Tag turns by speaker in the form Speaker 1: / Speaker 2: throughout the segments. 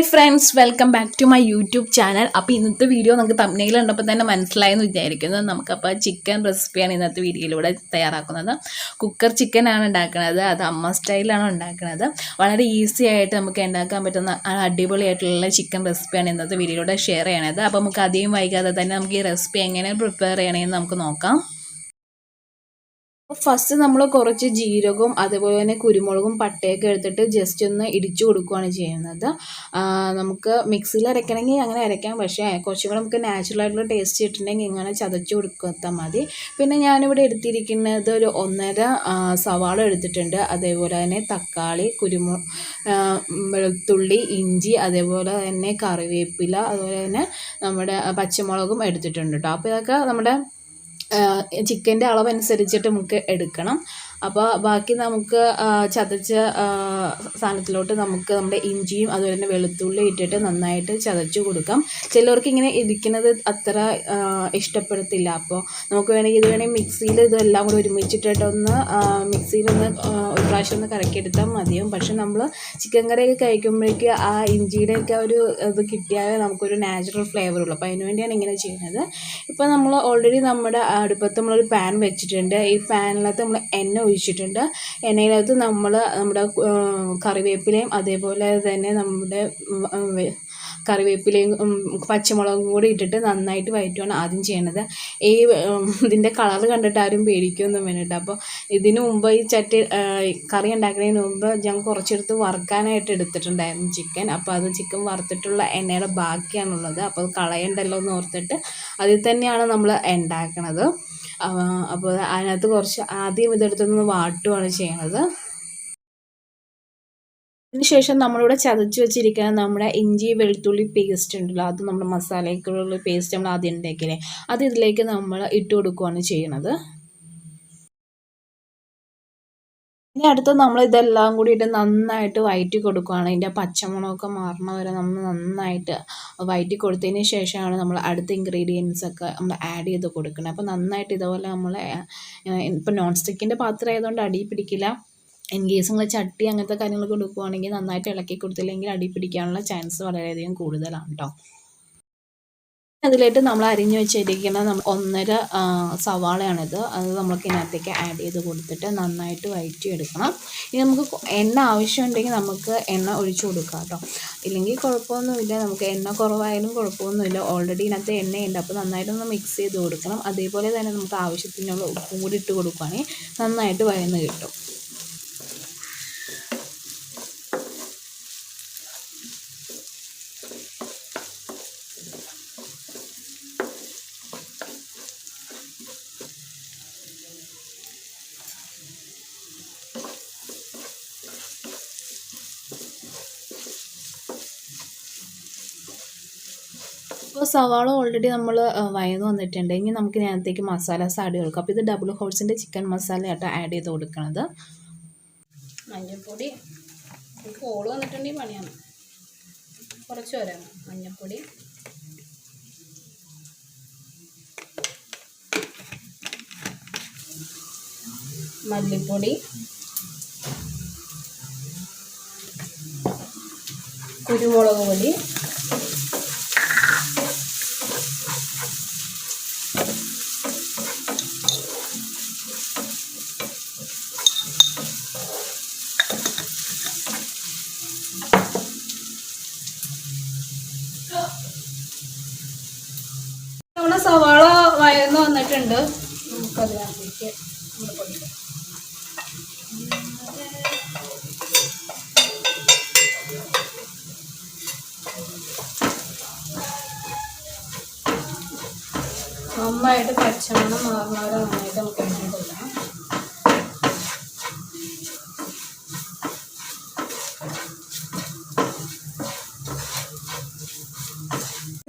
Speaker 1: Hi friends, welcome back to my YouTube channel. അപ്പോൾ ഇന്നത്തെ video നമുക്ക് തംബ്നെയിൽ കണ്ടപ്പോൾ തന്നെ മനസ്സിലായെന്ന് വിചാരിക്കുന്നത്. നമുക്കപ്പോൾ ചിക്കൻ റെസിപ്പിയാണ് ഇന്നത്തെ വീഡിയോയിലൂടെ തയ്യാറാക്കുന്നത്. കുക്കർ ചിക്കനാണ് ഉണ്ടാക്കുന്നത്. അത് അമ്മ സ്റ്റൈലാണ് ഉണ്ടാക്കുന്നത്. വളരെ ഈസി ആയിട്ട് നമുക്ക് ഉണ്ടാക്കാൻ പറ്റുന്ന അടിപൊളിയായിട്ടുള്ള ചിക്കൻ റെസിപ്പിയാണ് ഇന്നത്തെ വീഡിയോയിലൂടെ ഷെയർ ചെയ്യണത്. അപ്പോൾ നമുക്ക് അധികം വൈകാതെ തന്നെ നമുക്ക് ഈ റെസിപ്പി എങ്ങനെ പ്രിപ്പയർ ചെയ്യണമെന്ന് നമുക്ക് നോക്കാം. ഫസ്റ്റ് നമ്മൾ കുറച്ച് ജീരകവും അതുപോലെ തന്നെ കുരുമുളകും പട്ടയൊക്കെ എടുത്തിട്ട് ജസ്റ്റ് ഒന്ന് ഇടിച്ചു കൊടുക്കുകയാണ് ചെയ്യുന്നത്. നമുക്ക് മിക്സിയിൽ അരയ്ക്കണമെങ്കിൽ അങ്ങനെ അരയ്ക്കാം, പക്ഷേ കുറച്ചും കൂടെ നമുക്ക് നാച്ചുറലായിട്ടുള്ള ടേസ്റ്റ് കിട്ടണമെങ്കിൽ ഇങ്ങനെ ചതച്ച് കൊടുത്താൽ മതി. പിന്നെ ഞാനിവിടെ എടുത്തിരിക്കുന്നത് ഒരു 1.5 സവാള എടുത്തിട്ടുണ്ട്. അതേപോലെ തന്നെ തക്കാളി, വെളുത്തുള്ളി, ഇഞ്ചി, അതേപോലെ തന്നെ കറിവേപ്പില, അതുപോലെ തന്നെ നമ്മുടെ പച്ചമുളകും എടുത്തിട്ടുണ്ട് കേട്ടോ. അപ്പോൾ ഇതൊക്കെ നമ്മുടെ ചിക്കൻ്റെ അളവനുസരിച്ചിട്ട് നമുക്ക് എടുക്കണം. അപ്പോൾ ബാക്കി നമുക്ക് ചതച്ച സാധനത്തിലോട്ട് നമുക്ക് നമ്മുടെ ഇഞ്ചിയും അതുപോലെ തന്നെ വെളുത്തുള്ളി ഇട്ടിട്ട് നന്നായിട്ട് ചതച്ച് കൊടുക്കാം. ചിലർക്ക് ഇങ്ങനെ ഇരിക്കുന്നത് അത്ര ഇഷ്ടപ്പെടത്തില്ല. അപ്പോൾ നമുക്ക് വേണമെങ്കിൽ മിക്സിയിൽ ഇതെല്ലാം കൂടി ഒരുമിച്ചിട്ടിട്ടൊന്ന് മിക്സിയിലൊന്ന് ഒരു പ്രാവശ്യം ഒന്ന് കറക്കിയെടുത്താൽ മതിയും. പക്ഷെ നമ്മൾ ചിക്കൻ കറിയൊക്കെ കഴിക്കുമ്പോഴേക്ക് ആ ഇഞ്ചിയുടെയൊക്കെ ഒരു ഇത് കിട്ടിയാൽ നമുക്കൊരു നാച്ചുറൽ ഫ്ലേവർ ഉള്ളൂ. അപ്പോൾ അതിന് വേണ്ടിയാണ് ഇങ്ങനെ ചെയ്യുന്നത്. ഇപ്പോൾ നമ്മൾ ഓൾറെഡി നമ്മുടെ അടുപ്പത്ത് നമ്മളൊരു പാൻ വെച്ചിട്ടുണ്ട്. ഈ പാനിനകത്ത് നമ്മൾ എണ്ണ ഒഴിച്ചിട്ടുണ്ട്. എണ്ണയിനകത്ത് നമ്മുടെ കറിവേപ്പിലയും അതേപോലെ തന്നെ നമ്മുടെ കറിവേപ്പിലയും പച്ചമുളകും കൂടി ഇട്ടിട്ട് നന്നായിട്ട് വഴറ്റുകയാണ് ആദ്യം ചെയ്യണത്. ഇതിൻ്റെ കളർ കണ്ടിട്ട് ആരും പേടിക്കുകയൊന്നും വേണ്ടിയിട്ട്. അപ്പോൾ ഇതിന് മുമ്പ് ഈ കറി ഉണ്ടാക്കുന്നതിന് മുമ്പ് ഞാൻ കുറച്ചെടുത്ത് വറുക്കാനായിട്ട് എടുത്തിട്ടുണ്ടായിരുന്നു ചിക്കൻ. അപ്പോൾ അത് ചിക്കൻ വറുത്തിട്ടുള്ള എണ്ണയുടെ ബാക്കിയാണുള്ളത്. അപ്പോൾ അത് കളയണ്ടല്ലോ എന്ന് ഓർത്തിട്ട് അതിൽ തന്നെയാണ് നമ്മൾ ഉണ്ടാക്കണത്. അപ്പോൾ അതിനകത്ത് കുറച്ച് ആദ്യം ഇതെടുത്തൊന്ന് വാട്ടുകയാണ് ചെയ്യണത്. അതിനുശേഷം നമ്മളിവിടെ ചതച്ച് വെച്ചിരിക്കുന്ന നമ്മുടെ ഇഞ്ചി വെളുത്തുള്ളി പേസ്റ്റ് ഉണ്ടല്ലോ, അത് നമ്മുടെ മസാലയ്ക്കുള്ള പേസ്റ്റ് നമ്മൾ ആദ്യം ഉണ്ടാക്കിയില്ലേ, അത് ഇതിലേക്ക് നമ്മൾ ഇട്ട് കൊടുക്കുകയാണ് ചെയ്യണത്. ഇനി അടുത്ത് നമ്മൾ ഇതെല്ലാം കൂടി ഇട്ട് നന്നായിട്ട് വഴറ്റി കൊടുക്കുകയാണ്. ഇതിൻ്റെ പച്ചമണമൊക്കെ മാറണ വരെ നമ്മൾ നന്നായിട്ട് വഴറ്റി കൊടുത്തതിന് ശേഷമാണ് നമ്മൾ അടുത്ത ഇൻഗ്രീഡിയൻസ് ഒക്കെ നമ്മൾ ആഡ് ചെയ്ത് കൊടുക്കുന്നത്. അപ്പോൾ നന്നായിട്ട് ഇതുപോലെ നമ്മൾ ഇപ്പോൾ നോൺ സ്റ്റിക്കിൻ്റെ പാത്രം ആയതുകൊണ്ട് അടി പിടിക്കില്ല. ഇൻ കേസ് നിങ്ങൾ ചട്ടി അങ്ങനത്തെ കാര്യങ്ങളൊക്കെ കൊടുക്കുകയാണെങ്കിൽ നന്നായിട്ട് ഇളക്കി കൊടുത്തില്ലെങ്കിൽ അടി പിടിക്കാനുള്ള ചാൻസ് വളരെയധികം കൂടുതലാണ് കേട്ടോ. അതിലായിട്ട് നമ്മൾ അരിഞ്ഞു വെച്ചിരിക്കുന്ന 1.5 സവാളയാണിത്. അത് നമുക്ക് ഇതിനകത്തേക്ക് ആഡ് ചെയ്ത് കൊടുത്തിട്ട് നന്നായിട്ട് വഴറ്റിയെടുക്കണം. ഇനി നമുക്ക് എണ്ണ ആവശ്യമുണ്ടെങ്കിൽ നമുക്ക് എണ്ണ ഒഴിച്ചു കൊടുക്കാം കേട്ടോ. ഇല്ലെങ്കിൽ കുഴപ്പമൊന്നുമില്ല, നമുക്ക് എണ്ണ കുറവായാലും കുഴപ്പമൊന്നുമില്ല. ഓൾറെഡി ഇതിനകത്ത് എണ്ണയുണ്ട്. അപ്പോൾ നന്നായിട്ടൊന്ന് മിക്സ് ചെയ്ത് കൊടുക്കണം. അതേപോലെ തന്നെ നമുക്ക് ആവശ്യത്തിനുള്ള ഉപ്പും കൂടി ഇട്ട് കൊടുക്കുകയാണെങ്കിൽ നന്നായിട്ട് വഴന്ന് കിട്ടും. ഇപ്പോൾ സവാള ഓൾറെഡി നമ്മൾ വഴന്ന് വന്നിട്ടുണ്ട്. ഇനി നമുക്ക് ഇതിനകത്തേക്ക് മസാലാസ് ആഡ് ചെയ്ത് കൊടുക്കാം. അപ്പോൾ ഇത് ഡബിൾ ഹോൾസിൻ്റെ ചിക്കൻ മസാല ആയിട്ട് ആഡ് ചെയ്ത് കൊടുക്കുന്നത്. മഞ്ഞൾപ്പൊടി, കോള് വന്നിട്ടുണ്ടെങ്കിൽ പണിയാണ്, കുറച്ച് വരാണ്. മഞ്ഞൾപ്പൊടി, മല്ലിപ്പൊടി, കുരുമുളക് പൊടി, നമ്മുടെ സവാള വഴന്ന് വന്നിട്ടുണ്ട്. നമുക്കതിനകത്തേക്ക് നമ്മുടെ പൊടിക്കാം. നന്നായിട്ട് പച്ചമണം മാറുന്നവരെ നന്നായിട്ട് നമുക്ക് എണ്ണ കൊടുക്കണം.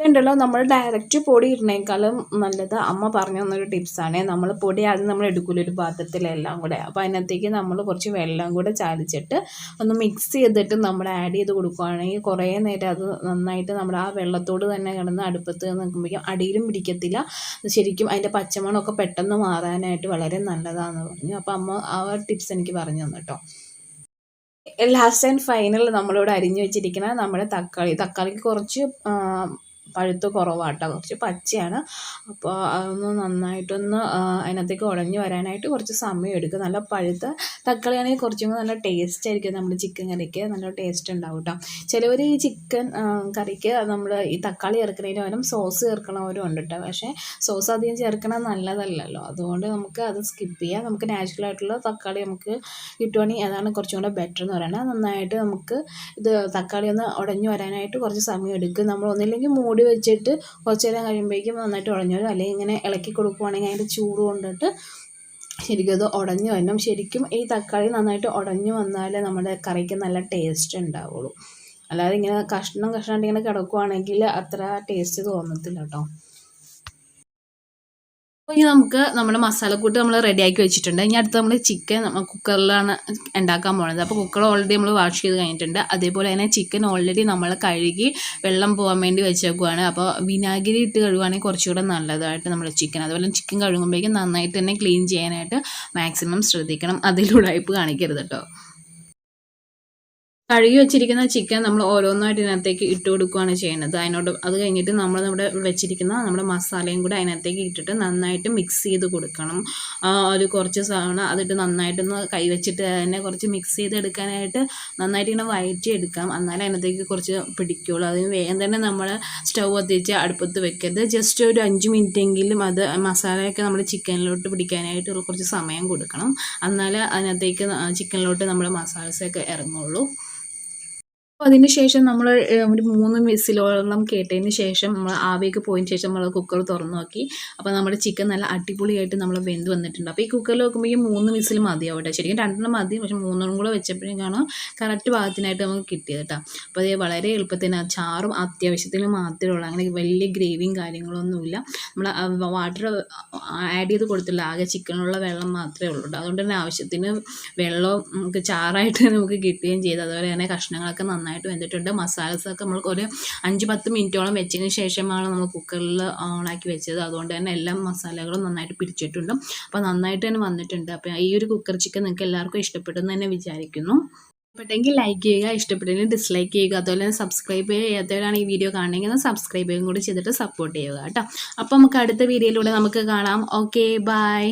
Speaker 1: ഇതുണ്ടല്ലോ, നമ്മൾ ഡയറക്റ്റ് പൊടി ഇടുന്നേക്കാളും നല്ലത് അമ്മ പറഞ്ഞു തന്നൊരു ടിപ്സാണ്. നമ്മൾ പൊടി ആദ്യം നമ്മൾ എടുക്കില്ല ഒരു പാത്രത്തിലെല്ലാം കൂടെ. അപ്പോൾ അതിനകത്തേക്ക് നമ്മൾ കുറച്ച് വെള്ളം കൂടെ ചാലിച്ചിട്ട് ഒന്ന് മിക്സ് ചെയ്തിട്ട് നമ്മൾ ആഡ് ചെയ്ത് കൊടുക്കുകയാണെങ്കിൽ കുറേ നേരം അത് നന്നായിട്ട് നമ്മുടെ ആ വെള്ളത്തോട് തന്നെ കിടന്ന് അടുപ്പത്ത് നിൽക്കുമ്പോഴേക്കും അടിയിലും പിടിക്കത്തില്ല. ശരിക്കും അതിൻ്റെ പച്ചമണമൊക്കെ പെട്ടെന്ന് മാറാനായിട്ട് വളരെ നല്ലതാണെന്ന് പറഞ്ഞു. അപ്പോൾ അമ്മ ആ ടിപ്സ് എനിക്ക് പറഞ്ഞു തന്നു കേട്ടോ. ലാസ്റ്റ് ആൻഡ് ഫൈനൽ നമ്മളിവിടെ അരിഞ്ഞു വെച്ചിരിക്കുന്ന നമ്മുടെ തക്കാളിക്ക് കുറച്ച് പഴുത്ത് കുറവാട്ടോ, കുറച്ച് പച്ചയാണ്. അപ്പോൾ അതൊന്ന് നന്നായിട്ടൊന്ന് അതിനകത്തേക്ക് ഉടഞ്ഞു വരാനായിട്ട് കുറച്ച് സമയം എടുക്കും. നല്ല പഴുത്ത തക്കാളിയാണെങ്കിൽ കുറച്ചും കൂടി നല്ല ടേസ്റ്റ് ആയിരിക്കും നമ്മുടെ ചിക്കൻ കറിക്ക്, നല്ല ടേസ്റ്റ് ഉണ്ടാവും കേട്ടോ. ചിലവർ ഈ ചിക്കൻ കറിക്ക് നമ്മൾ ഈ തക്കാളി ചേർക്കുന്നതിന് പകരം സോസ് ചേർക്കണവരും ഉണ്ട് കേട്ടോ. പക്ഷേ സോസ് അധികം ചേർക്കണത് നല്ലതല്ലല്ലോ, അതുകൊണ്ട് നമുക്ക് അത് സ്കിപ്പ് ചെയ്യാം. നമുക്ക് നാച്ചുറൽ ആയിട്ടുള്ള തക്കാളി നമുക്ക് കിട്ടുവാണെങ്കിൽ അതാണ് കുറച്ചും കൂടെ ബെറ്റർ എന്ന് പറയുന്നത്. നന്നായിട്ട് നമുക്ക് ഇത് തക്കാളി ഒന്ന് ഉടഞ്ഞു വരാനായിട്ട് കുറച്ച് സമയം എടുക്കും. നമ്മൾ ഒന്നില്ലെങ്കിൽ മൂടി വെച്ചിട്ട് കുറച്ച് നേരം കഴിയുമ്പോഴേക്കും നന്നായിട്ട് ഉടഞ്ഞു വരും. അല്ലെങ്കിൽ ഇങ്ങനെ ഇളക്കി കൊടുക്കുവാണെങ്കിൽ അതിൻ്റെ ചൂട് കൊണ്ടിട്ട് ശരിക്കും അത് ഉടഞ്ഞു വരണം. ശരിക്കും ഈ തക്കാളി നന്നായിട്ട് ഉടഞ്ഞു വന്നാലേ നമ്മുടെ കറിക്ക് നല്ല ടേസ്റ്റ് ഉണ്ടാവുള്ളൂ. അല്ലാതെ ഇങ്ങനെ കഷ്ണമായിട്ട് ഇങ്ങനെ കിടക്കുവാണെങ്കിൽ അത്ര ടേസ്റ്റ് തോന്നത്തില്ല കേട്ടോ. അപ്പോൾ ഇനി നമുക്ക് നമ്മുടെ മസാലക്കൂട്ട് നമ്മൾ റെഡിയാക്കി വെച്ചിട്ടുണ്ട്. ഇനി അടുത്ത് നമ്മൾ ചിക്കൻ കുക്കറിലാണ് ഉണ്ടാക്കാൻ പോകുന്നത്. അപ്പോൾ കുക്കർ ഓൾറെഡി നമ്മൾ വാഷ് ചെയ്ത് കഴിഞ്ഞിട്ടുണ്ട്. അതേപോലെ തന്നെ ചിക്കൻ ഓൾറെഡി നമ്മൾ കഴുകി വെള്ളം പോകാൻ വേണ്ടി വെച്ചേക്കുവാണ്. അപ്പോൾ വിനാഗിരി ഇട്ട് കഴുകുകയാണെങ്കിൽ കുറച്ചുകൂടെ നല്ലതായിട്ട് നമ്മൾ ചിക്കൻ, അതുപോലെ ചിക്കൻ കഴുകുമ്പോഴേക്കും നന്നായിട്ട് തന്നെ ക്ലീൻ ചെയ്യാനായിട്ട് മാക്സിമം ശ്രദ്ധിക്കണം. അതിലുടായ്പ് കാണിക്കരുത് കേട്ടോ. കഴുകി വെച്ചിരിക്കുന്ന ചിക്കൻ നമ്മൾ ഓരോന്നായിട്ട് ഇതിനകത്തേക്ക് ഇട്ട് കൊടുക്കുകയാണ് ചെയ്യുന്നത്. അത് കഴിഞ്ഞിട്ട് നമ്മൾ വെച്ചിരിക്കുന്ന നമ്മുടെ മസാലയും കൂടെ അതിനകത്തേക്ക് ഇട്ടിട്ട് നന്നായിട്ട് മിക്സ് ചെയ്ത് കൊടുക്കണം. ഒരു കുറച്ച് സാധനം അതിട്ട് നന്നായിട്ടൊന്ന് കൈവച്ചിട്ട് തന്നെ കുറച്ച് മിക്സ് ചെയ്തെടുക്കാനായിട്ട് നന്നായിട്ട് ഇങ്ങനെ വഴറ്റി എടുക്കാം. എന്നാലും അതിനകത്തേക്ക് കുറച്ച് പിടിക്കുകയുള്ളൂ. അതിന് വേഗം തന്നെ നമ്മൾ സ്റ്റൗ കത്തിച്ച് അടുപ്പത്ത് വെക്കരുത്. ജസ്റ്റ് ഒരു 5 മിനിറ്റെങ്കിലും അത് മസാലയൊക്കെ നമ്മൾ ചിക്കനിലോട്ട് പിടിക്കാനായിട്ട് കുറച്ച് സമയം കൊടുക്കണം. എന്നാലേ അതിനകത്തേക്ക് ചിക്കനിലോട്ട് നമ്മൾ മസാലസൊക്കെ ഇറങ്ങുള്ളൂ. അപ്പോൾ അതിന് ശേഷം നമ്മൾ ഒരു 3 വിസിലോളം കേട്ടതിന് ശേഷം നമ്മൾ ആവിയൊക്കെ പോയതിന് ശേഷം നമ്മൾ കുക്കർ തുറന്ന് നോക്കി. അപ്പോൾ നമ്മുടെ ചിക്കൻ നല്ല അടിപൊളിയായിട്ട് നമ്മൾ വെന്ത് വന്നിട്ടുണ്ട്. അപ്പോൾ ഈ കുക്കറിൽ വെക്കുമ്പോൾ ഈ 3 വിസിൽ മതിയാവും കേട്ടോ. ശരിക്കും 2 മതി, പക്ഷേ 3 കൂടെ വെച്ചപ്പോഴേക്കാണ് കറക്റ്റ് ഭാഗത്തിനായിട്ട് നമുക്ക് കിട്ടിയത് കേട്ടോ. അപ്പോൾ അത് വളരെ എളുപ്പത്തിന് ചാറും അത്യാവശ്യത്തിന് മാത്രമേ ഉള്ളൂ. അങ്ങനെ വലിയ ഗ്രേവിയും കാര്യങ്ങളൊന്നുമില്ല. നമ്മൾ വാട്ടർ ആഡ് ചെയ്ത് കൊടുത്തില്ല, ആകെ ചിക്കനുള്ള വെള്ളം മാത്രമേ ഉള്ളൂ കേട്ടോ. അതുകൊണ്ട് തന്നെ ആവശ്യത്തിന് വെള്ളം നമുക്ക് ചാറായിട്ട് നമുക്ക് കിട്ടുകയും ചെയ്തു. അതുപോലെ തന്നെ കഷ്ണങ്ങളൊക്കെ നന്നായിട്ട് വെന്തിട്ടുണ്ട്. മസാലസൊക്കെ നമ്മൾ ഒരു 5-10 മിനിറ്റോളം വെച്ചതിന് ശേഷമാണ് നമ്മൾ കുക്കറിൽ ഓണാക്കി വെച്ചത്. അതുകൊണ്ട് തന്നെ എല്ലാ മസാലകളും നന്നായിട്ട് പിടിച്ചിട്ടുണ്ട്. അപ്പോൾ നന്നായിട്ട് തന്നെ വന്നിട്ടുണ്ട്. അപ്പോൾ ഈ ഒരു കുക്കർ ചിക്കൻ നിങ്ങൾക്ക് എല്ലാവർക്കും ഇഷ്ടപ്പെട്ടെന്ന് തന്നെ വിചാരിക്കുന്നു. ഇഷ്ടപ്പെട്ടെങ്കിൽ ലൈക്ക് ചെയ്യുക, ഇഷ്ടപ്പെട്ടെങ്കിൽ ഡിസ്ലൈക്ക് ചെയ്യുക. അതുപോലെ തന്നെ സബ്സ്ക്രൈബ് ചെയ്യാത്തവരാണ് ഈ വീഡിയോ കാണണമെങ്കിൽ സബ്സ്ക്രൈബ് ചെയ്യുകയും കൂടി ചെയ്തിട്ട് സപ്പോർട്ട് ചെയ്യുക കേട്ടോ. അപ്പോൾ നമുക്ക് അടുത്ത വീഡിയോയിലൂടെ നമുക്ക് കാണാം. Okay, by.